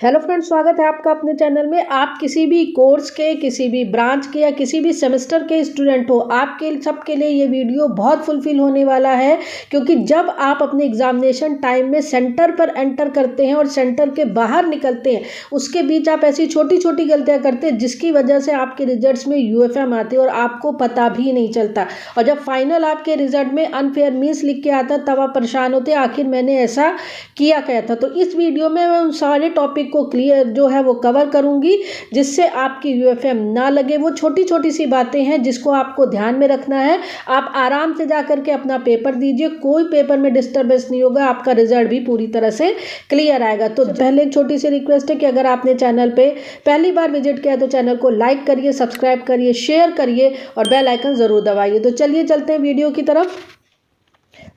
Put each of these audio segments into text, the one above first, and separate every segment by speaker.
Speaker 1: Hello friends, स्वागत है आपका अपने चैनल में। आप किसी भी कोर्स के, किसी भी ब्रांच के या किसी भी सेमेस्टर के स्टूडेंट हो, आपके सबके लिए ये वीडियो बहुत फुलफिल होने वाला है। क्योंकि जब आप अपने एग्जामिनेशन टाइम में सेंटर पर एंटर करते हैं और सेंटर के बाहर निकलते हैं, उसके बीच आप ऐसी छोटी छोटी गलतियां करते हैं जिसकी वजह से आपके रिजल्ट्स में यूएफएम आते हैं और आपको पता भी नहीं चलता। और जब फाइनल आपके रिजल्ट में अनफेयर मीन्स लिख के आता तब आप परेशान होते, आखिर मैंने ऐसा किया क्या था। तो इस वीडियो में मैं उन सारे टॉपिक को क्लियर जो है वो कवर करूंगी जिससे आपकी यूएफएम ना लगे। वो छोटी छोटी सी बातें हैं जिसको आपको ध्यान में रखना है। आप आराम से जा करके अपना पेपर दीजिए, कोई पेपर में डिस्टर्बेंस नहीं होगा, आपका रिजल्ट भी पूरी तरह से क्लियर आएगा। तो पहले एक छोटी सी रिक्वेस्ट है कि अगर आपने चैनल पे पहली बार विजिट किया तो चैनल को लाइक करिए, सब्सक्राइब करिए, शेयर करिए और बेल आइकन जरूर दबाइए। तो चलिए चलते हैं वीडियो की तरफ।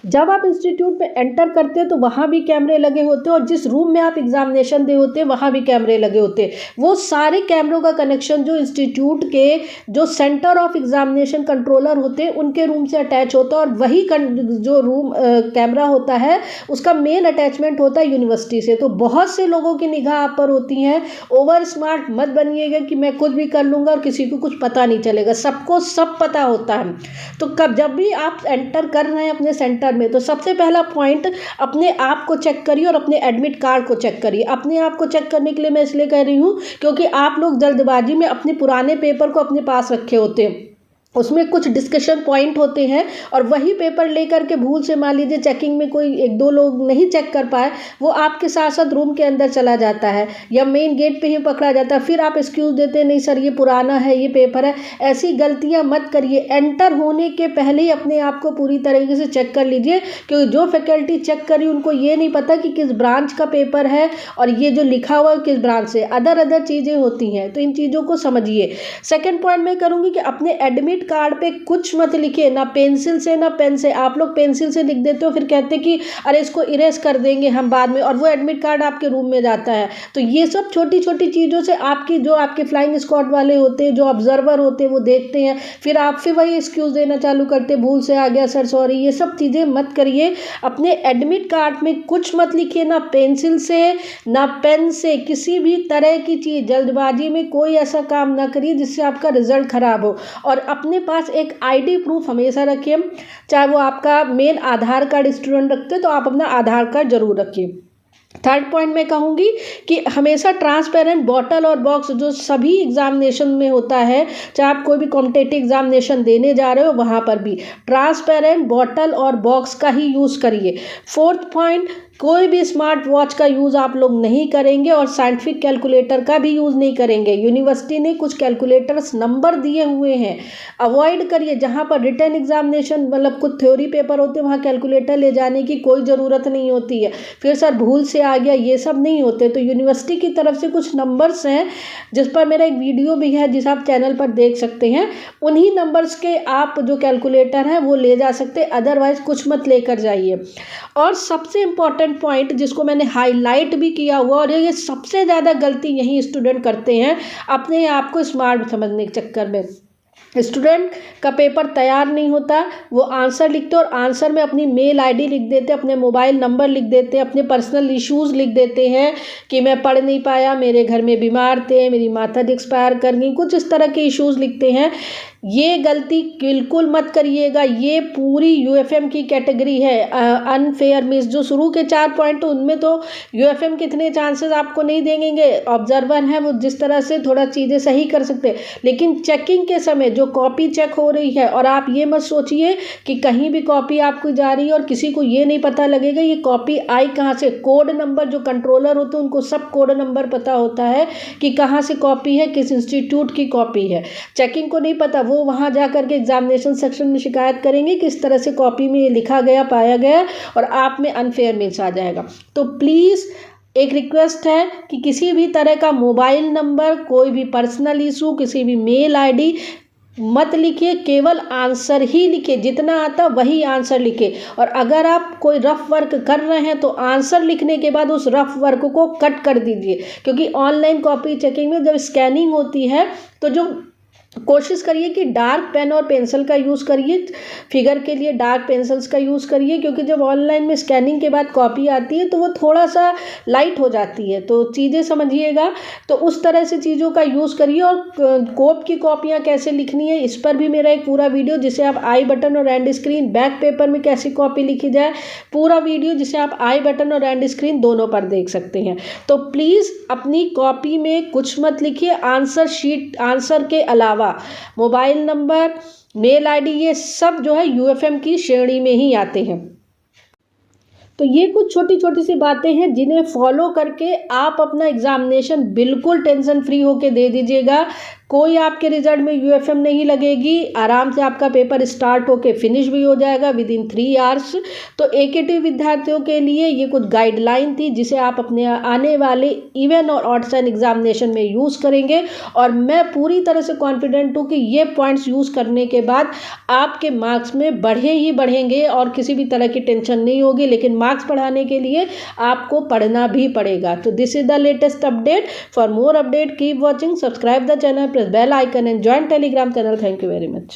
Speaker 1: जब आप इंस्टीट्यूट में एंटर करते हैं तो वहाँ भी कैमरे लगे होते हैं और जिस रूम में आप एग्जामिनेशन दे होते हैं वहाँ भी कैमरे लगे होते हैं। वो सारे कैमरों का कनेक्शन जो इंस्टीट्यूट के जो सेंटर ऑफ एग्जामिनेशन कंट्रोलर होते हैं उनके रूम से अटैच होता है और वही जो रूम कैमरा होता है उसका मेन अटैचमेंट होता है यूनिवर्सिटी से। तो बहुत से लोगों की निगाह आप पर होती हैं। ओवर स्मार्ट मत बनिएगा कि मैं कुछ भी कर लूँगा और किसी को कुछ पता नहीं चलेगा। सबको सब पता होता है। तो जब भी आप एंटर कर रहे हैं अपने सेंटर में तो सबसे पहला पॉइंट, अपने आप को चेक करिए और अपने एडमिट कार्ड को चेक करिए। अपने आप को चेक करने के लिए मैं इसलिए कह रही हूँ क्योंकि आप लोग जल्दबाजी में अपने पुराने पेपर को अपने पास रखे होते हैं, उसमें कुछ डिस्कशन पॉइंट होते हैं और वही पेपर लेकर के भूल से मान लीजिए चेकिंग में कोई एक दो लोग नहीं चेक कर पाए, वो आपके साथ साथ रूम के अंदर चला जाता है या मेन गेट पे ही पकड़ा जाता है। फिर आप एक्सक्यूज़ देते हैं, नहीं सर ये पुराना है, ये पेपर है। ऐसी गलतियां मत करिए। एंटर होने के पहले ही अपने आप को पूरी तरीके से चेक कर लीजिए, क्योंकि जो फैकल्टी चेक करी उनको ये नहीं पता कि किस ब्रांच का पेपर है और ये जो लिखा हुआ है किस ब्रांच से, अदर चीज़ें होती हैं। तो इन चीज़ों को समझिए। सेकेंड पॉइंट मैं करूँगी कि अपने एडमिट कार्ड पे कुछ मत लिखिए, ना पेंसिल से ना पेन से। आप लोग पेंसिल से लिख देते हो, फिर कहते हैं कि अरे इसको इरेज कर देंगे हम बाद में, और वो एडमिट कार्ड आपके रूम में जाता है। तो ये सब छोटी छोटी चीज़ों से आपके फ्लाइंग स्क्वाड वाले होते हैं, जो ऑब्जर्वर होते हैं, वो देखते हैं, फिर आप फिर वही एक्सक्यूज़ देना चालू करते, भूल से आ गया सर सॉरी। ये सब चीज़ें मत करिए। अपने एडमिट कार्ड में कुछ मत लिखिए, ना पेंसिल से ना पेन से, किसी भी तरह की चीज़ जल्दबाजी में कोई ऐसा काम ना करिए जिससे आपका रिजल्ट खराब हो। और अपने पास एक आईडी प्रूफ हमेशा रखिए, चाहे वो आपका मेन आधार कार्ड स्टूडेंट रखते तो आप अपना आधार कार्ड जरूर रखिए। थर्ड पॉइंट मैं कहूँगी कि हमेशा ट्रांसपेरेंट बॉटल और बॉक्स जो सभी एग्जामिनेशन में होता है, चाहे आप कोई भी कॉम्पिटिटिव एग्जामिनेशन देने जा रहे हो वहाँ पर भी ट्रांसपेरेंट बॉटल और बॉक्स का ही यूज़ करिए। फोर्थ पॉइंट, कोई भी स्मार्ट वॉच का यूज़ आप लोग नहीं करेंगे और साइंटिफिक कैलकुलेटर का भी यूज़ नहीं करेंगे। यूनिवर्सिटी ने कुछ कैलकुलेटर्स नंबर दिए हुए हैं, अवॉइड करिए। जहाँ पर रिटन एग्जामिनेशन मतलब कुछ थ्योरी पेपर होते हैं वहाँ कैलकुलेटर ले जाने की कोई ज़रूरत नहीं होती है। फिर सर भूल से आ गया, ये सब नहीं होते। तो यूनिवर्सिटी की तरफ से कुछ नंबर्स हैं जिस पर मेरा एक वीडियो भी है जिस आप चैनल पर देख सकते हैं। उन्हीं नंबर्स के आप जो कैलकुलेटर है वो ले जा सकते, अदरवाइज कुछ मत लेकर जाइए। और सबसे इम्पॉर्टेंट पॉइंट जिसको मैंने हाईलाइट भी किया हुआ, और ये सबसे ज़्यादा गलती यही स्टूडेंट करते हैं अपने आप को स्मार्ट समझने के चक्कर में। स्टूडेंट का पेपर तैयार नहीं होता, वो आंसर लिखते और आंसर में अपनी मेल आईडी लिख देते, अपने मोबाइल नंबर लिख देते, अपने पर्सनल इश्यूज़ लिख देते हैं कि मैं पढ़ नहीं पाया, मेरे घर में बीमार थे, मेरी माता जी एक्सपायर कर गई, कुछ इस तरह के इश्यूज़ लिखते हैं। ये गलती बिल्कुल मत करिएगा। ये पूरी यूएफएम की कैटेगरी है। अनफेयर मीन्स जो शुरू के 4 पॉइंट उनमें तो यूएफएम कितने चांसेस आपको नहीं देंगे। ऑब्जर्वर हैं वो जिस तरह से थोड़ा चीज़ें सही कर सकते हैं, लेकिन चेकिंग के समय जो कॉपी चेक हो रही है, और आप ये मत सोचिए कि कहीं भी कॉपी आपको जा रही है और किसी को ये नहीं पता लगेगा ये कॉपी आई कहाँ से। कोड नंबर जो कंट्रोलर होते हैं उनको सब कोड नंबर पता होता है कि कहाँ से कॉपी है, किस इंस्टीट्यूट की कॉपी है। चेकिंग को नहीं पता, वो वहाँ जा करके एग्जामिनेशन सेक्शन में शिकायत करेंगे कि इस तरह से कॉपी में ये लिखा गया पाया गया और आप में अनफेयर मीन्स आ जाएगा। तो प्लीज़ एक रिक्वेस्ट है कि किसी भी तरह का मोबाइल नंबर, कोई भी पर्सनल इशू, किसी भी मेल आईडी मत लिखिए, केवल आंसर ही लिखिए, जितना आता वही आंसर लिखिए। और अगर आप कोई रफ वर्क कर रहे हैं तो आंसर लिखने के बाद उस रफ वर्क को कट कर दीजिए, क्योंकि ऑनलाइन कॉपी चेकिंग में जब स्कैनिंग होती है तो जो कोशिश करिए कि डार्क पेन और पेंसिल का यूज़ करिए, फिगर के लिए डार्क पेंसिल्स का यूज़ करिए, क्योंकि जब ऑनलाइन में स्कैनिंग के बाद कॉपी आती है तो वो थोड़ा सा लाइट हो जाती है, तो चीज़ें समझिएगा। तो उस तरह से चीज़ों का यूज़ करिए। और कोप की कॉपियाँ कैसे लिखनी है इस पर भी मेरा एक पूरा वीडियो, जिसे आप आई बटन और एंड स्क्रीन, बैक पेपर में कैसी कॉपी लिखी जाए, पूरा वीडियो जिसे आप आई बटन और एंड स्क्रीन दोनों पर देख सकते हैं। तो प्लीज़ अपनी कॉपी में कुछ मत लिखिए। आंसर शीट, आंसर के अलावा मोबाइल नंबर, मेल आईडी, ये सब जो है यूएफएम की श्रेणी में ही आते हैं। तो ये कुछ छोटी छोटी सी बातें हैं जिन्हें फॉलो करके आप अपना एग्जामिनेशन बिल्कुल टेंशन फ्री होके दे दीजिएगा। कोई आपके रिजल्ट में यूएफएम नहीं लगेगी, आराम से आपका पेपर स्टार्ट होके फिनिश भी हो जाएगा विद इन 3 आवर्स। तो एकेटी विद्यार्थियों के लिए ये कुछ गाइडलाइन थी जिसे आप अपने आने वाले इवन और ऑड साइन एग्जामिनेशन में यूज़ करेंगे। और मैं पूरी तरह से कॉन्फिडेंट हूँ कि ये पॉइंट्स यूज़ करने के बाद आपके मार्क्स में बढ़े ही बढ़ेंगे और किसी भी तरह की टेंशन नहीं होगी। लेकिन मार्क्स बढ़ाने के लिए आपको पढ़ना भी पड़ेगा। तो this is the latest update. For more update keep watching, subscribe the channel, press bell icon and join Telegram channel. Thank you very much.